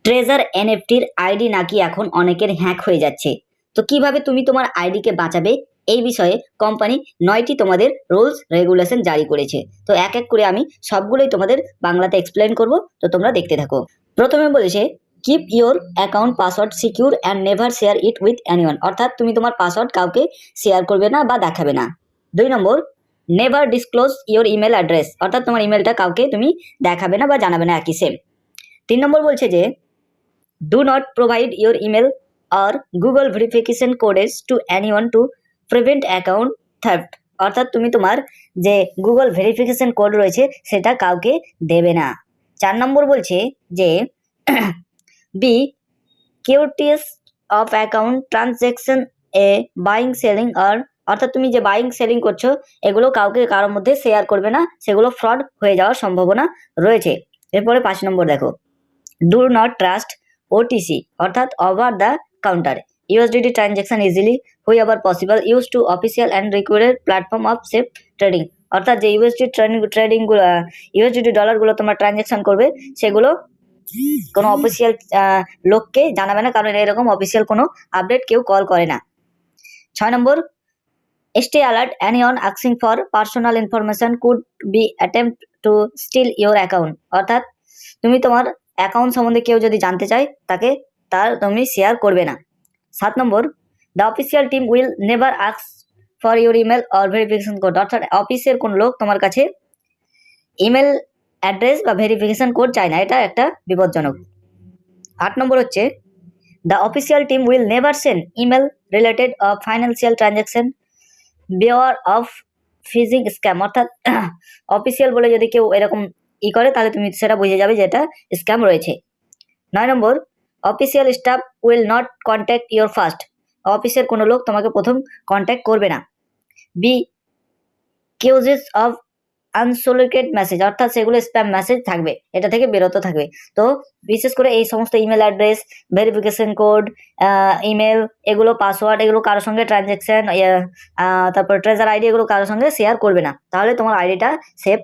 Treasure এনএফটির ID নাকি এখন অনেকের হ্যাক হয়ে যাচ্ছে। তো কিভাবে তুমি তোমার আইডিকে বাঁচাবে, এই বিষয়ে কোম্পানি 9টি তোমাদের রুলস রেগুলেশন জারি করেছে। তো এক এক করে আমি সবগুলোই তোমাদের বাংলাতে এক্সপ্লেন করব, তো তোমরা দেখতে থাকো। প্রথমে বলেছে keep your account password secure and never share it with anyone, অর্থাৎ তুমি তোমার পাসওয়ার্ড কাউকে শেয়ার করবে না বা দেখাবে না। 2 নম্বর, never disclose your email address, অর্থাৎ তোমার ইমেলটা কাউকে তুমি দেখাবে না বা জানাবে না, একই সেম। 3 নম্বর বলছে যে do not provide your email or Google verification codes to anyone to prevent account theft, অর্থাৎ তুমি তোমার যে গুগল ভেরিফিকেশন কোড রয়েছে সেটা কাউকে দেবে না। 4 নম্বর বলছে যে be cautious of account transaction এ বাইং সেলিং আর, অর্থাৎ তুমি যে বাইং সেলিং করছো এগুলো কাউকে কারোর মধ্যে শেয়ার করবে না, সেগুলো ফ্রড হয়ে যাওয়ার সম্ভাবনা রয়েছে। এরপরে 5 নম্বর দেখো, ডু নট ট্রাস্ট ওটিসি, অর্থাৎ over the counter USDT transaction easily whoever possible use to official and required platform of safe trading, অর্থাৎ যে ট্রেডিংগুলো ইউএসডিটি ডলারগুলো তোমরা ট্রানজ্যাকশন করবে সেগুলো কোনো অফিসিয়াল লোককে জানাবে না, কারণ এরকম অফিসিয়াল কোনো আপডেট কেউ কল করে না। 6 নম্বর, stay alert anyone asking for personal information could be attempt to steal your account, অর্থাৎ তুমি তোমার অ্যাকাউন্ট সম্বন্ধে কেউ যদি জানতে চায় তার তুমি শেয়ার করবে না। 7 নম্বর, the official team will never ask for your email or verification code, অর্থাৎ অফিসের কোন লোক তোমার কাছে ইমেল অ্যাড্রেস বা ভেরিফিকেশন কোড চায় না, এটা একটা বিপজ্জনক। 8 নম্বর হচ্ছে the official team will never send email related of financial transaction beware of phishing scam, অর্থাৎ অফিসিয়াল বলে যদি কেউ এরকম করে তাহলে তুমি সেটা বুঝে যাবে যে এটা স্ক্যাম রয়েছে। 9 নম্বর, official staff will not contact your first, অফিসের কোনো লোক তোমাকে প্রথম কন্ট্যাক্ট করবে না। Be cautious of unsolicited message, অর্থাৎ সেগুলো স্প্যাম মেসেজ থাকবে, এটা থেকে বিরত থাকবে। তো বিশেষ করে এই সমস্ত email address, verification code, email, এগুলো পাসওয়ার্ড, এগুলো কারোর সঙ্গে ট্রানজ্যাকশন, তারপর ট্রেজার আইডি, এগুলো কারোর সঙ্গে শেয়ার করবে না, তাহলে তোমার আইডিটা সেফ